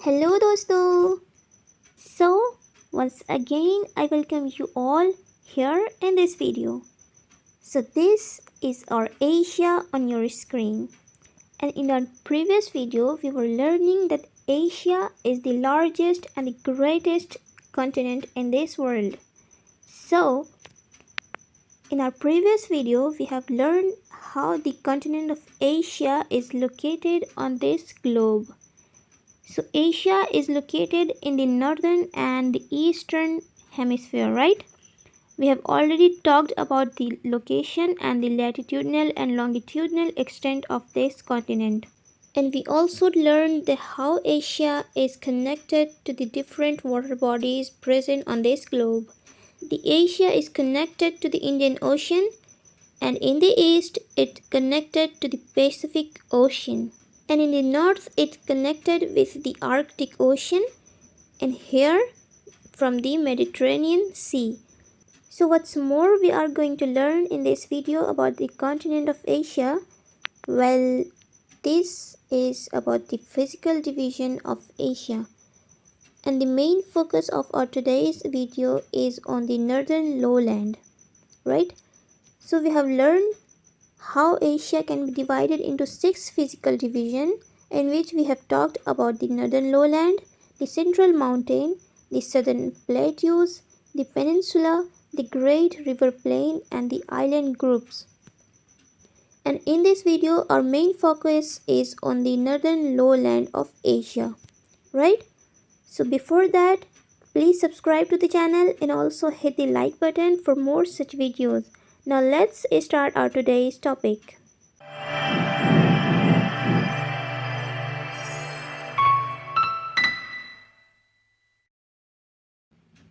Hello dosto. So once again I welcome you all here in this video. So this is our Asia on your screen. And in our previous video we were learning that Asia is the largest and the greatest continent in this world. So in our previous video we have learned how the continent of Asia is located on this globe. So Asia is located in the northern and the eastern hemisphere, right? We have already talked about the location and the latitudinal and longitudinal extent of this continent. And we also learned how Asia is connected to the different water bodies present on this globe. The Asia is connected to the Indian Ocean, and in the east it connected to the Pacific Ocean. And in the north it connected with the Arctic Ocean, and here from the Mediterranean Sea. So what's more we are going to learn in this video about the continent of Asia? Well, this is about the physical division of Asia. And the main focus of our today's video is on the northern lowland, right? So we have learned how Asia can be divided into 6 physical divisions, in which we have talked about the northern lowland, the central mountain, the southern plateaus, the peninsula, the great river plain, and the island groups. And in this video our main focus is on the northern lowland of Asia, right? So before that, please subscribe to the channel and also hit the like button for more such videos. Now let's start our today's topic.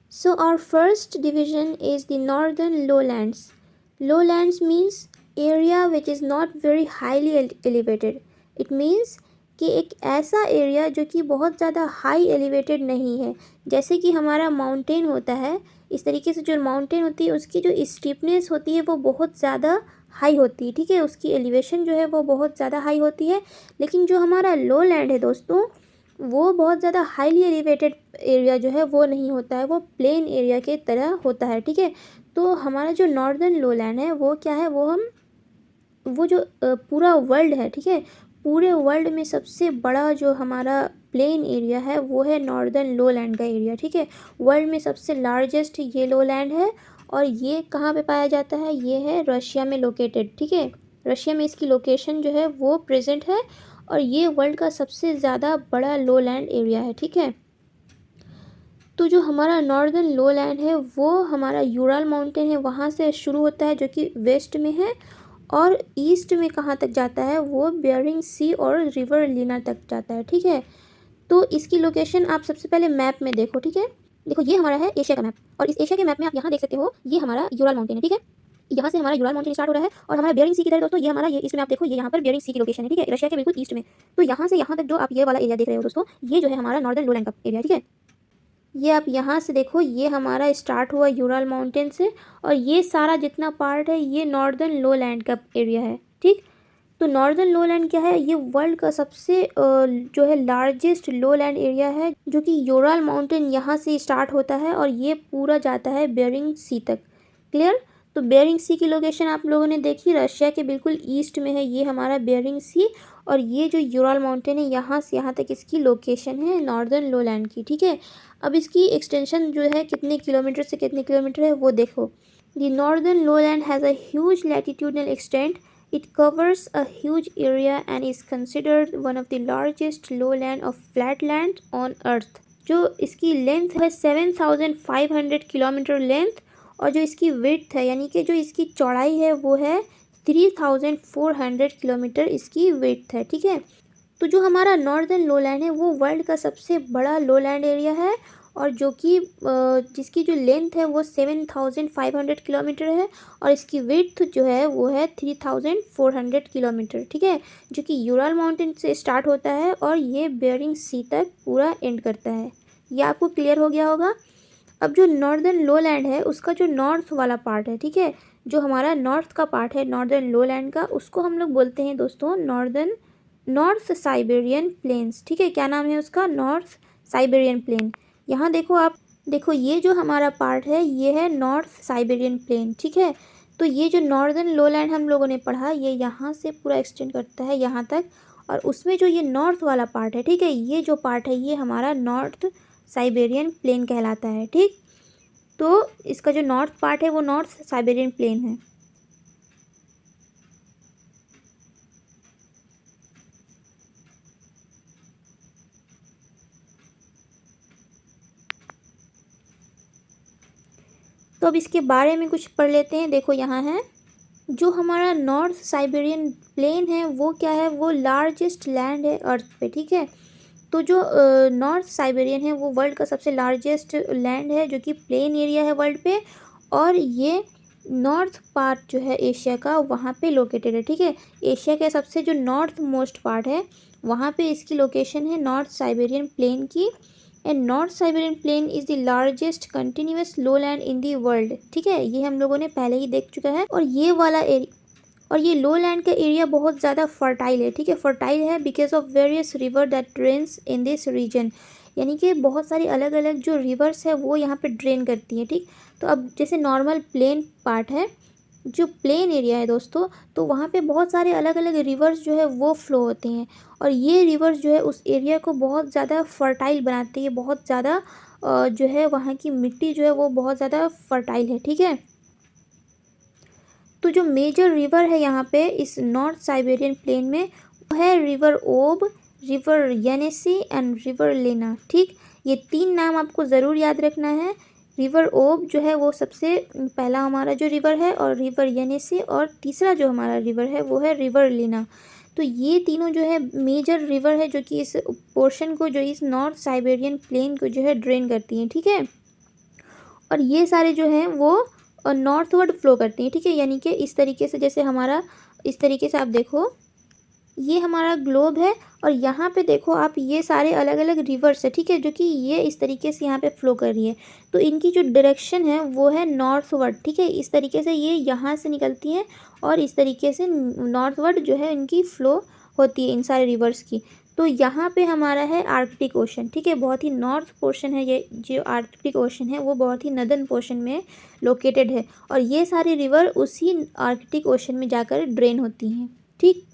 So our first division is the northern lowlands. Lowlands means area which is not very highly elevated. It means कि एक ऐसा area जो कि बहुत ज़्यादा high elevated नहीं है. जैसे कि हमारा माउंटेन होता है, इस तरीके से जो माउंटेन होती है उसकी जो स्टीपनेस होती है वो बहुत ज़्यादा हाई होती है, ठीक है. उसकी एलिवेशन जो है वो बहुत ज़्यादा हाई होती है. लेकिन जो हमारा लो लैंड है दोस्तों, वो बहुत ज़्यादा हाईली एलिवेटेड एरिया जो है वो नहीं होता है, वो प्लेन एरिया के तरह होता है, ठीक है. तो हमारा जो नॉर्दर्न लोलैंड है वो क्या है, वो जो पूरा वर्ल्ड है, ठीक है, पूरे वर्ल्ड में सबसे बड़ा जो हमारा प्लेन एरिया है वो है नॉर्दर्न लोलैंड का एरिया, ठीक है. वर्ल्ड में सबसे लार्जेस्ट ये लोलैंड है और ये कहाँ पे पाया जाता है, ये है रशिया में लोकेटेड, ठीक है. रशिया में इसकी लोकेशन जो है वो प्रेजेंट है और ये वर्ल्ड का सबसे ज़्यादा बड़ा लोलैंड एरिया है, ठीक है. तो जो हमारा नॉर्दर्न लोलैंड है वो हमारा यूराल माउंटेन है वहाँ से शुरू होता है, जो कि वेस्ट में है, और ईस्ट में कहाँ तक जाता है, वो बेयरिंग सी और रिवर लीना तक जाता है, ठीक है. तो इसकी लोकेशन आप सबसे पहले मैप में देखो, ठीक है. देखो ये हमारा है एशिया का मैप, और इस एशिया के मैप में आप यहाँ देख सकते हो ये हमारा यूराल माउंटेन है, ठीक है. यहाँ से हमारा यूराल माउंटेन स्टार्ट हो रहा है और हमारा बेयरिंग सी की तरह दोस्तों ये हमारा, ये इसमें आप देखो ये यहाँ पर बेयरिंग सी की लोकेशन है, ठीक है, रशिया के बिल्कुल ईस्ट में. तो यहाँ से यहाँ तक जो आप ये वाला एरिया देख रहे हो दोस्तों, ये जो है हमारा नॉर्दर्न लोलैंड का एरिया, ठीक है. ये आप यहाँ से देखो ये हमारा स्टार्ट हुआ यूराल माउंटेन से, और ये सारा जितना पार्ट है ये नॉर्दर्न लोलैंड का एरिया है, ठीक. तो नॉर्दर्न लोलैंड क्या है, ये वर्ल्ड का सबसे जो है लार्जेस्ट लोलैंड एरिया है, जो कि यूराल माउंटेन यहाँ से स्टार्ट होता है और ये पूरा जाता है बेयरिंग सी तक. क्लियर. तो बेयरिंग सी की लोकेशन आप लोगों ने देखी, रशिया के बिल्कुल ईस्ट में है ये हमारा बेयरिंग सी, और ये जो यूराल माउंटेन है यहाँ से यहाँ तक इसकी लोकेशन है नॉर्दर्न लोलैंड की, ठीक है. अब इसकी एक्सटेंशन जो है कितने किलोमीटर से कितने किलोमीटर है वो देखो. The northern lowland has a huge latitudinal extent. It covers a huge area and is considered one of the largest lowland of flatland on earth. जो इसकी लेंथ है 7,500 किलोमीटर लेंथ, और जो इसकी विड्थ है यानी कि जो इसकी चौड़ाई है वो है 3,400 किलोमीटर इसकी विड्थ है, ठीक है. तो जो हमारा नॉर्दर्न लोलैंड है वो वर्ल्ड का सबसे बड़ा लोलैंड एरिया है, और जो कि जिसकी जो लेंथ है वो 7,500 किलोमीटर है, और इसकी विड्थ जो है वो है 3,400 किलोमीटर, ठीक है, जो कि यूराल माउंटेन से स्टार्ट होता है और ये बेयरिंग सी तक पूरा एंड करता है. ये आपको क्लियर हो गया होगा. अब जो नॉर्दर्न लोलैंड है उसका जो नॉर्थ वाला पार्ट है, ठीक है, जो हमारा नॉर्थ का पार्ट है नॉर्दर्न लोलैंड का, उसको हम लोग बोलते हैं दोस्तों नॉर्दर्न नॉर्थ साइबेरियन प्लेन्स, ठीक है, क्या नाम है उसका, नॉर्थ साइबेरियन प्लेन। यहाँ देखो आप, देखो ये जो हमारा पार्ट है ये है नॉर्थ साइबेरियन प्लेन, ठीक है। तो ये जो नॉर्दर्न लोलैंड हम लोगों ने पढ़ा, ये यहाँ से पूरा एक्सटेंड करता है यहाँ तक, और उसमें जो ये नॉर्थ वाला पार्ट है, ठीक है, ये जो पार्ट है ये हमारा नॉर्थ साइबेरियन प्लेन कहलाता है, ठीक। तो इसका जो नॉर्थ पार्ट है वो नॉर्थ साइबेरियन प्लेन है। तो अब इसके बारे में कुछ पढ़ लेते हैं। देखो यहाँ है, जो हमारा नॉर्थ साइबेरियन प्लेन है वो क्या है, वो लार्जेस्ट लैंड है अर्थ पे, ठीक है। तो जो नॉर्थ साइबेरियन है वो वर्ल्ड का सबसे लार्जेस्ट लैंड है, जो कि प्लेन एरिया है वर्ल्ड पे, और ये नॉर्थ पार्ट जो है एशिया का वहाँ पे लोकेटेड है, ठीक है। एशिया के सबसे जो नॉर्थ मोस्ट पार्ट है वहाँ पे इसकी लोकेशन है नॉर्थ साइबेरियन प्लेन की। And North Siberian Plain is the largest continuous lowland in the world, ठीक है, ये हम लोगों ने पहले ही देख चुका है। और ये वाला एरिया, और ये लो लैंड का एरिया बहुत ज़्यादा फर्टाइल है, ठीक है, फर्टाइल है because of various river that drains in this region, यानी कि बहुत सारी अलग अलग जो रिवर्स है वो यहाँ पे ड्रेन करती है, ठीक। तो अब जैसे नॉर्मल प्लेन पार्ट है, जो प्लेन एरिया है दोस्तों, तो वहाँ पे बहुत सारे अलग अलग रिवर्स जो है वो फ्लो होते हैं, और ये रिवर्स जो है उस एरिया को बहुत ज़्यादा फर्टाइल बनाती है, बहुत ज़्यादा जो है वहाँ की मिट्टी जो है वो बहुत ज़्यादा फर्टाइल है, ठीक है। तो जो मेजर रिवर है यहाँ पे इस नॉर्थ साइबेरियन प्लेन में वो है रिवर ओब, रिवर येनेसी एंड रिवर लेना, ठीक। ये तीन नाम आपको ज़रूर याद रखना है। रिवर ओब जो है वो सबसे पहला हमारा जो रिवर है, और रिवर येनेसी, और तीसरा जो हमारा रिवर है वो है रिवर लेना। तो ये तीनों जो है मेजर रिवर है जो कि इस पोर्शन को, जो इस नॉर्थ साइबेरियन प्लेन को जो है ड्रेन करती हैं, ठीक है। और ये सारे जो हैं वो नॉर्थवर्ड फ्लो करती हैं, ठीक है, यानी कि इस तरीके से, जैसे हमारा इस तरीके से आप देखो, ये हमारा ग्लोब है, और यहाँ पे देखो आप ये सारे अलग अलग रिवर्स है, ठीक है, जो कि ये इस तरीके से यहाँ पे फ्लो कर रही है। तो इनकी जो डायरेक्शन है वो है नॉर्थवर्ड, ठीक है, इस तरीके से ये यहाँ से निकलती हैं, और इस तरीके से नॉर्थवर्ड जो है इनकी फ्लो होती है इन सारे रिवर्स की। तो यहाँ पे हमारा है आर्कटिक ओशन, ठीक है, बहुत ही नॉर्थ पोर्शन है, ये जो आर्कटिक ओशन है वो बहुत ही नदर्न पोर्शन में लोकेटेड है, और ये सारी रिवर उसी आर्कटिक ओशन में जाकर ड्रेन होती हैं, ठीक।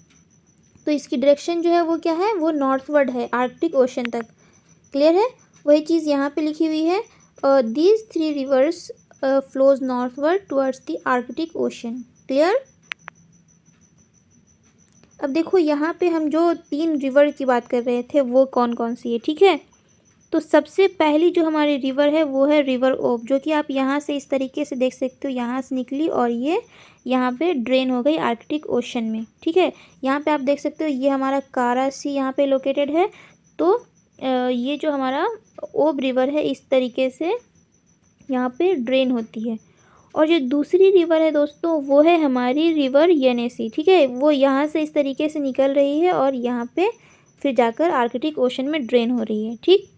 तो इसकी डायरेक्शन जो है वो क्या है, वो नॉर्थवर्ड है आर्कटिक ओशन तक, क्लियर है। वही चीज़ यहाँ पे लिखी हुई है, these three reverse flows northward towards the Arctic ocean, clear. अब देखो यहाँ पे हम जो तीन रिवर की बात कर रहे थे वो कौन कौन सी है, ठीक है। तो सबसे पहली जो हमारी रिवर है वो है रिवर ओब, जो कि आप यहाँ से इस तरीके से देख सकते हो, यहाँ से निकली और ये यहाँ पे ड्रेन हो गई आर्कटिक ओशन में, ठीक है। यहाँ पे आप देख सकते हो ये हमारा कारा सी यहाँ पे लोकेटेड है। तो ये जो हमारा ओब रिवर है इस तरीके से यहाँ पे ड्रेन होती है। और जो दूसरी रिवर है दोस्तों वो है हमारी रिवर येनेसी, ठीक है, वो यहाँ से इस तरीके से निकल रही है और यहाँ पे फिर जाकर आर्कटिक ओशन में ड्रेन हो रही है, ठीक।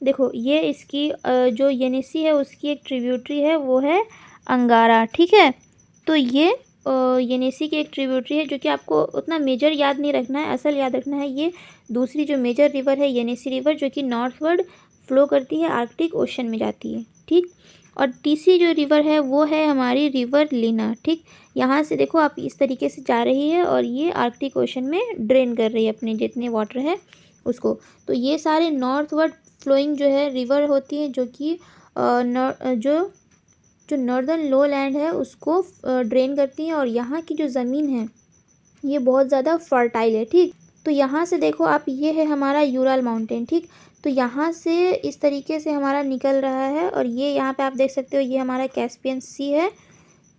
देखो ये इसकी जो येनेसी है उसकी एक ट्रिब्यूटरी है वो है अंगारा, ठीक है। तो ये येनेसी की एक ट्रिब्यूटरी है, जो कि आपको उतना मेजर याद नहीं रखना है, असल याद रखना है ये दूसरी जो मेजर रिवर है येनेसी रिवर, जो कि नॉर्थवर्ड फ्लो करती है, आर्कटिक ओशन में जाती है, ठीक। और तीसरी जो रिवर है वो है हमारी रिवर लीना, ठीक। यहाँ से देखो आप इस तरीके से जा रही है और ये आर्कटिक ओशन में ड्रेन कर रही है अपने जितने वाटर है उसको। तो ये सारे नॉर्थवर्ड फ्लोइंग जो है रिवर होती है, जो कि जो नॉर्दर्न लो लैंड है उसको ड्रेन करती हैं, और यहाँ की जो ज़मीन है ये बहुत ज़्यादा फर्टाइल है, ठीक। तो यहाँ से देखो आप, ये है हमारा यूराल माउंटेन, ठीक। तो यहाँ से इस तरीके से हमारा निकल रहा है, और ये यहाँ पे आप देख सकते हो ये हमारा कैस्पियन सी है।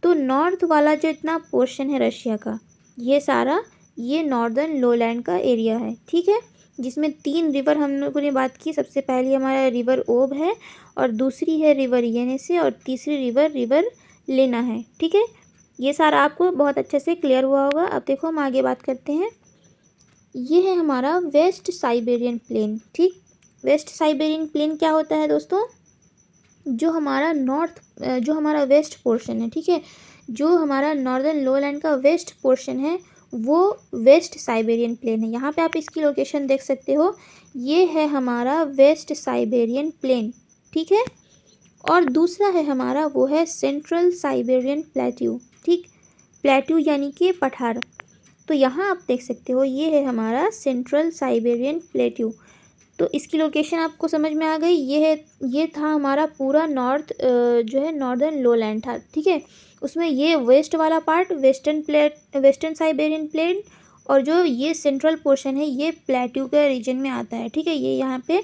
तो नॉर्थ वाला जो इतना पोर्शन है रशिया का, ये सारा ये नॉर्दर्न लोलैंड का एरिया है, ठीक है, जिसमें तीन रिवर हम लोगों ने बात की। सबसे पहली हमारा रिवर ओब है, और दूसरी है रिवर येनेसी, और तीसरी रिवर लेना है, ठीक है। ये सारा आपको बहुत अच्छे से क्लियर हुआ होगा। अब देखो हम आगे बात करते हैं। ये है हमारा वेस्ट साइबेरियन प्लेन, ठीक। वेस्ट साइबेरियन प्लेन क्या होता है दोस्तों, जो हमारा वेस्ट पोर्शन है, ठीक है, जो हमारा नॉर्दर्न लोलैंड का वेस्ट पोर्शन है वो वेस्ट साइबेरियन प्लेन है। यहाँ पे आप इसकी लोकेशन देख सकते हो, ये है हमारा वेस्ट साइबेरियन प्लेन, ठीक है। और दूसरा है हमारा वो है सेंट्रल साइबेरियन प्लेट्यू, ठीक। प्लेट्यू यानी कि पठार। तो यहाँ आप देख सकते हो ये है हमारा सेंट्रल साइबेरियन प्लेट्यू। तो इसकी लोकेशन आपको समझ में आ गई। ये था हमारा पूरा नॉर्थ जो है नॉर्दर्न लोलैंड था, ठीक है। उसमें ये वेस्ट वाला पार्ट वेस्टर्न साइबेरियन प्लेन, और जो ये सेंट्रल पोर्शन है ये प्लेट्यू के रीजन में आता है, ठीक है। ये यहाँ पे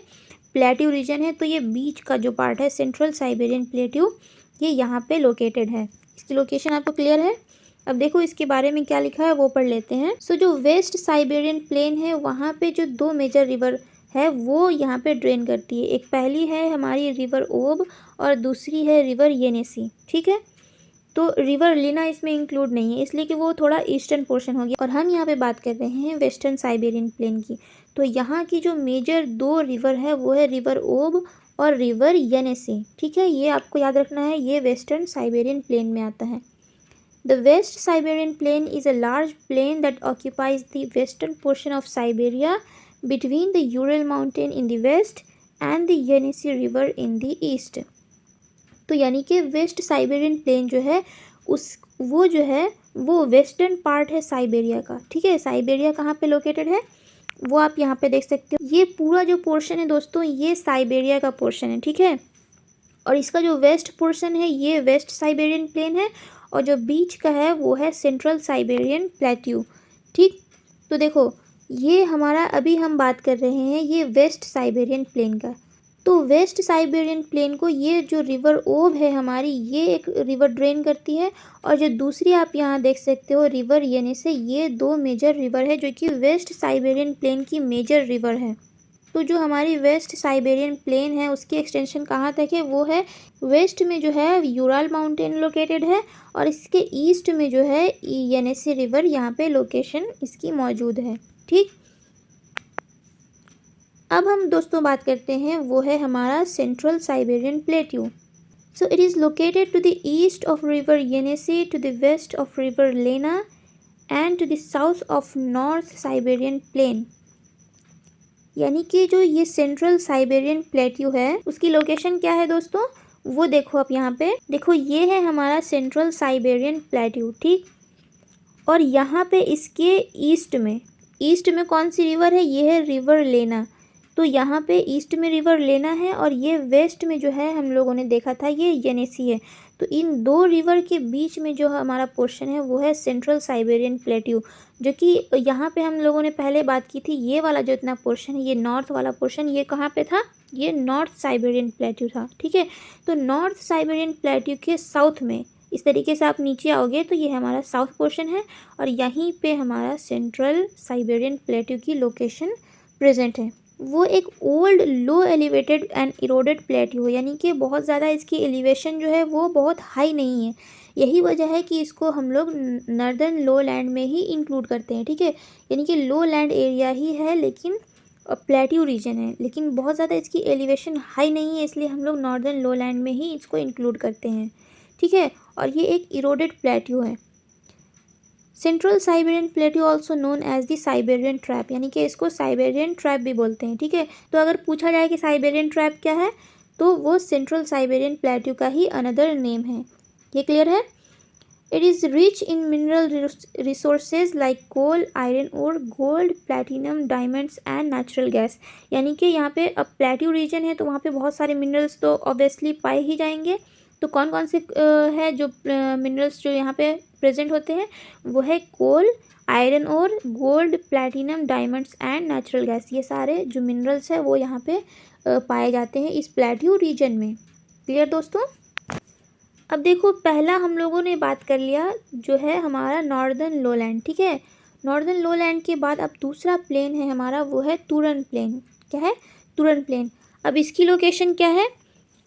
प्लेट्यू रीजन है, तो ये बीच का जो पार्ट है सेंट्रल साइबेरियन प्लेट्यू, ये यहाँ पे लोकेटेड है। इसकी लोकेशन आपको क्लियर है। अब देखो इसके बारे में क्या लिखा है वो पढ़ लेते हैं। सो जो वेस्ट साइबेरियन प्लेन है वहाँ पे जो दो मेजर रिवर है वो यहाँ पे ड्रेन करती है। एक पहली है हमारी रिवर ओब और दूसरी है रिवर येनेसी, ठीक है। तो रिवर लीना इसमें इंक्लूड नहीं है, इसलिए कि वो थोड़ा ईस्टर्न पोर्शन हो गया, और हम यहाँ पे बात कर रहे हैं वेस्टर्न साइबेरियन प्लेन की। तो यहाँ की जो मेजर दो रिवर है वो है रिवर ओब और रिवर येनेसी, ठीक है। ये आपको याद रखना है, ये वेस्टर्न साइबेरियन प्लेन में आता है। The West Siberian Plain is a large plain that occupies the western portion of Siberia between the Ural Mountain in the west and the Yenisei River in the east. तो यानी कि waste Siberian plane जो है वो जो है वो western part है साइबेरिया का, ठीक है। साइबेरिया कहाँ पे लोकेटेड है वो आप यहाँ पे देख सकते हो। ये पूरा जो पोर्शन है दोस्तों ये साइबेरिया का पोर्शन है, ठीक है। और इसका जो वेस्ट पोर्शन है ये वेस्ट साइबेरियन प्लेन है, और जो बीच का है वो है सेंट्रल साइबेरियन प्लेट्यू, ठीक। तो देखो ये हमारा अभी हम बात कर रहे हैं ये वेस्ट साइबेरियन प्लेन का। तो वेस्ट साइबेरियन प्लेन को ये जो रिवर ओब है हमारी ये एक रिवर ड्रेन करती है, और जो दूसरी आप यहाँ देख सकते हो रिवर येनेसे, ये दो मेजर रिवर है जो कि वेस्ट साइबेरियन प्लेन की मेजर रिवर है। तो जो हमारी वेस्ट साइबेरियन प्लेन है उसकी एक्सटेंशन कहाँ तक है वो है वेस्ट में जो है यूराल माउंटेन लोकेटेड है, और इसके ईस्ट में जो है येनेसी रिवर यहाँ पे लोकेशन इसकी मौजूद है, ठीक। अब हम दोस्तों बात करते हैं वो है हमारा central Siberian plateau. So it is located to the east of river Yenisei, to the west of river Lena and to the south of north Siberian plain. यानी कि जो ये सेंट्रल साइबेरियन प्लेट्यू है उसकी लोकेशन क्या है दोस्तों, वो देखो आप यहाँ पे देखो, ये है हमारा सेंट्रल साइबेरियन प्लेट्यू, ठीक। और यहाँ पे इसके ईस्ट में कौन सी रिवर है, ये है रिवर लेना। तो यहाँ पे ईस्ट में रिवर लेना है, और ये वेस्ट में जो है हम लोगों ने देखा था ये येनेसी है। तो इन दो रिवर के बीच में जो हमारा पोर्शन है वो है सेंट्रल साइबेरियन प्लेट्यू, जो कि यहाँ पे हम लोगों ने पहले बात की थी। ये वाला जो इतना पोर्शन है ये नॉर्थ वाला पोर्शन ये कहाँ पे था, ये नॉर्थ साइबेरियन प्लेट्यू था, ठीक है। तो नॉर्थ साइबेरियन प्लेट्यू के साउथ में इस तरीके से आप नीचे आओगे तो ये हमारा साउथ पोर्शन है, और यहीं पे हमारा सेंट्रल साइबेरियन प्लेट्यू की लोकेशन प्रेजेंट है। वो एक old low elevated and eroded plateau है, यानी कि बहुत ज़्यादा इसकी एलिवेशन जो है वो बहुत हाई नहीं है। यही वजह है कि इसको हम लोग नॉर्दर्न लो लैंड में ही इंक्लूड करते हैं, ठीक है। यानी कि लो लैंड एरिया ही है लेकिन प्लेट्यू रीजन है, लेकिन बहुत ज़्यादा इसकी एलिवेशन हाई नहीं है, इसलिए हम लोग नॉर्दर्न लो लैंड में ही इसको इंक्लूड करते हैं, ठीक है। और ये एक इरोडेड प्लेट्यू है। Central Siberian Plateau also known as the Siberian Trap, यानी कि इसको साइबेरियन ट्रैप भी बोलते हैं, ठीक है। तो अगर पूछा जाए कि साइबेरियन ट्रैप क्या है तो वो सेंट्रल साइबेरियन प्लेट्यू का ही अनदर नेम है। ये क्लियर है। It is rich in mineral resources like coal, iron ore, gold, platinum, diamonds and natural gas. यानी कि यहाँ पे अब प्लेट्यू रीजन है तो वहाँ पे बहुत सारे मिनरल्स तो ऑब्वियसली पाए ही जाएंगे। तो कौन कौन से है जो मिनरल्स जो यहाँ पे प्रेजेंट होते हैं, वो है coal, iron ore, gold, platinum, diamonds and natural gas. ये सारे जो मिनरल्स है वो यहाँ पे पाए जाते हैं इस प्लेट्यू रीजन में। क्लियर दोस्तों। अब देखो पहला हम लोगों ने बात कर लिया जो है हमारा नॉर्दर्न लोलैंड, ठीक है। नॉर्दर्न लोलैंड के बाद अब दूसरा प्लेन है हमारा वो है तुरन प्लेन। क्या है, तुरन प्लेन। अब इसकी लोकेशन क्या है,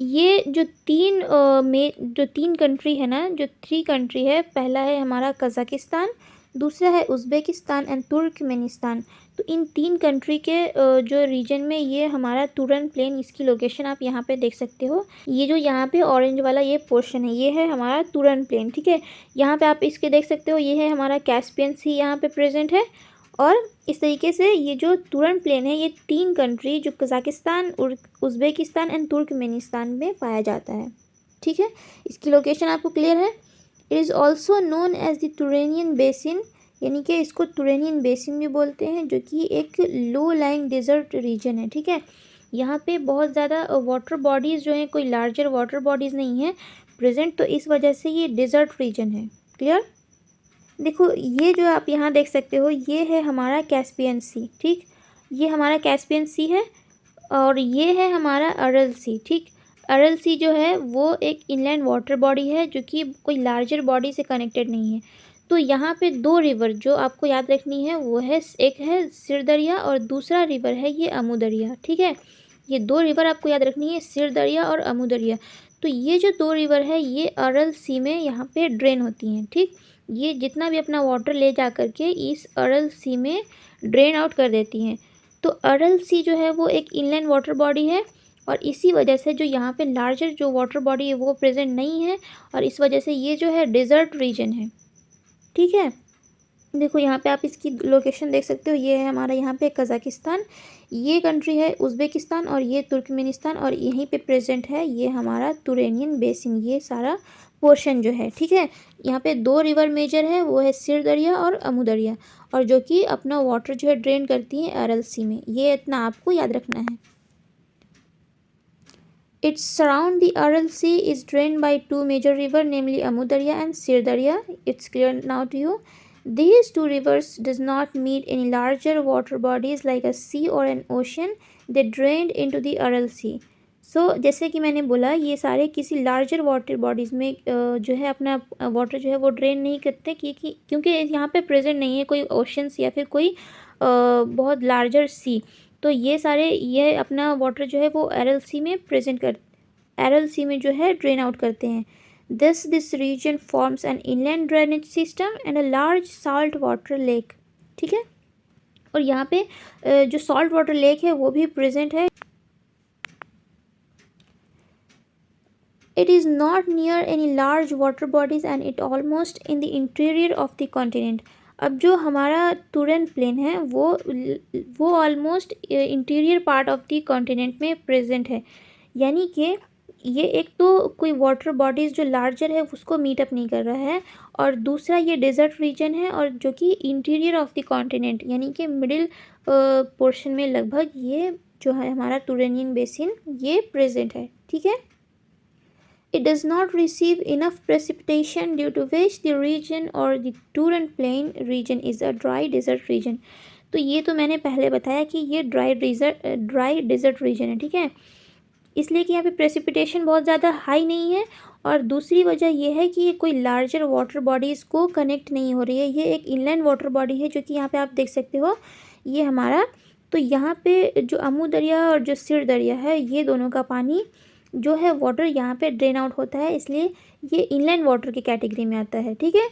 ये जो तीन कंट्री है ना, जो 3 कंट्री है, पहला है हमारा कज़ाकिस्तान, दूसरा है उज़्बेकिस्तान एंड तुर्कमेनिस्तान। तो इन 3 कंट्री के जो रीजन में ये हमारा तुरन प्लेन, इसकी लोकेशन आप यहाँ पे देख सकते हो। ये जो यहाँ पे ऑरेंज वाला ये पोर्शन है, ये है हमारा तुरन प्लेन, ठीक है। यहाँ पे आप इसके देख सकते हो, ये है हमारा कैस्पियन सी यहाँ पे प्रेजेंट है। और इस तरीके से ये जो तुरन प्लेन है, ये 3 कंट्री जो कज़ाकिस्तान, उज़्बेकिस्तान एंड तुर्कमेनिस्तान में पाया जाता है, ठीक है। इसकी लोकेशन आपको क्लियर है। It is also known as the Turanian basin, यानी कि इसको तुरेनियन बेसिन भी बोलते हैं, जो कि एक लो लाइंग डेजर्ट रीजन है, ठीक है। यहाँ पे बहुत ज़्यादा वाटर बॉडीज़ जो हैं, कोई लार्जर वाटर बॉडीज़ नहीं है प्रेजेंट, तो इस वजह से ये डेजर्ट रीजन है। क्लियर। देखो ये जो आप यहाँ देख सकते हो, ये है हमारा कैस्पियन सी, ठीक। ये हमारा कैस्पियन सी है और ये है हमारा अरल सी, ठीक। अरल सी जो है वो एक इनलैंड वाटर बॉडी है, जो कि कोई लार्जर बॉडी से कनेक्टेड नहीं है। तो यहाँ पे 2 रिवर जो आपको याद रखनी है वो है, एक है सिर दरिया और दूसरा रिवर है ये अमू दरिया, ठीक है। ये 2 रिवर आपको याद रखनी है, सिर दरिया और अमू दरिया। तो ये जो 2 रिवर है ये अरल सी में यहाँ पे ड्रेन होती हैं, ठीक। ये जितना भी अपना वाटर ले जा करके इस अरल सी में ड्रेन आउट कर देती हैं। तो अरल सी जो है वो एक इनलैंड वाटर बॉडी है और इसी वजह से जो यहाँ पे लार्जर जो वाटर बॉडी है वो प्रेजेंट नहीं है, और इस वजह से ये जो है डेजर्ट रीजन है, ठीक है। देखो यहाँ पे आप इसकी लोकेशन देख सकते हो, ये है हमारा यहाँ पे कज़ाकिस्तान, ये कंट्री है उज़्बेकिस्तान और ये तुर्कमेनिस्तान, और यहीं पे प्रेजेंट है ये हमारा तुरेनियन बेसिन, ये सारा पोर्शन जो है, ठीक है। यहाँ पे 2 रिवर मेजर है, वो है सिर दरिया और अमू दरिया, और जो कि अपना वाटर जो है ड्रेन करती हैं अरल सी में। ये इतना आपको याद रखना है। Its surround the Aral Sea is drained by 2 major rivers, namely Amu Darya and Sir Darya. It's clear now to you. These 2 rivers does not meet any larger water bodies like a sea or an ocean. They drained into the Aral Sea. So जैसे कि मैंने बोला, ये सारे किसी larger water bodies में जो है अपना वाटर जो है वो ड्रेन नहीं करते, क्योंकि यहाँ पे प्रेजेंट नहीं है कोई ओशंस या फिर कोई बहुत लार्जर सी। तो ये सारे ये अपना वाटर जो है वो एरल सी में एरल सी में जो है ड्रेन आउट करते हैं। This region forms an inland drainage system and a large salt water lake, ठीक है। और यहाँ पे जो सॉल्ट वाटर लेक है वो भी प्रेजेंट है। It is not near any large water bodies and it almost in the interior of the continent. अब जो हमारा तुरन प्लेन है वो almost interior part of the continent में प्रेजेंट है, यानी कि ये एक तो कोई वाटर बॉडीज़ जो लार्जर है उसको मीट अप नहीं कर रहा है, और दूसरा ये डेजर्ट रीजन है, और जो कि इंटीरियर ऑफ द कॉन्टिनेंट यानी कि मिडिल पोर्शन में लगभग ये जो है हमारा तुरेनियन बेसिन ये प्रेजेंट है, ठीक है। It does not receive enough precipitation, due to which the region or the Turan Plain region is a dry desert region. तो ये तो मैंने पहले बताया कि ये ड्राई डेजर्ट रीजन है, ठीक है। इसलिए कि यहाँ पे प्रेसिपिटेशन बहुत ज़्यादा हाई नहीं है, और दूसरी वजह यह है कि ये कोई लार्जर वाटर बॉडीज़ को कनेक्ट नहीं हो रही है। ये एक इनलैंड वाटर बॉडी है, जो कि यहाँ पे आप देख सकते हो ये हमारा। तो यहाँ पे जो अमू दरिया और जो सिर दरिया है, ये दोनों का पानी जो है वाटर यहाँ पे ड्रेन आउट होता है, इसलिए ये इनलैंड वाटर की कैटेगरी में आता है, ठीक है।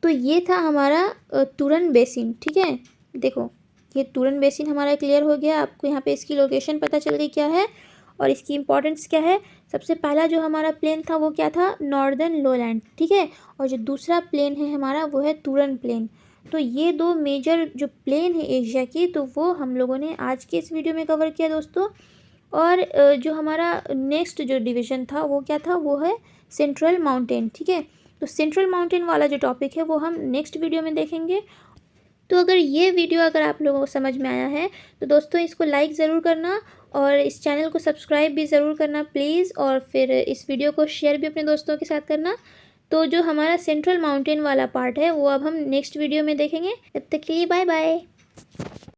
तो ये था हमारा तुरन बेसिन, ठीक है। देखो ये तुरन बेसिन हमारा क्लियर हो गया, आपको यहाँ पे इसकी लोकेशन पता चल गई क्या है और इसकी इम्पोर्टेंस क्या है। सबसे पहला जो हमारा प्लेन था वो क्या था, नॉर्दर्न लोलैंड, ठीक है। और जो दूसरा प्लेन है हमारा वो है तुरन प्लेन। तो ये 2 मेजर जो प्लेन है एशिया की, तो वो हम लोगों ने आज के इस वीडियो में कवर किया दोस्तों। और जो हमारा नेक्स्ट जो डिवीज़न था वो क्या था, वो है सेंट्रल माउंटेन, ठीक है। तो सेंट्रल माउंटेन वाला जो टॉपिक है वो हम नेक्स्ट वीडियो में देखेंगे। तो अगर ये वीडियो अगर आप लोगों को समझ में आया है तो दोस्तों इसको लाइक ज़रूर करना, और इस चैनल को सब्सक्राइब भी ज़रूर करना प्लीज़, और फिर इस वीडियो को शेयर भी अपने दोस्तों के साथ करना। तो जो हमारा सेंट्रल माउंटेन वाला पार्ट है वो अब हम नेक्स्ट वीडियो में देखेंगे। तब तक के लिए बाय बाय।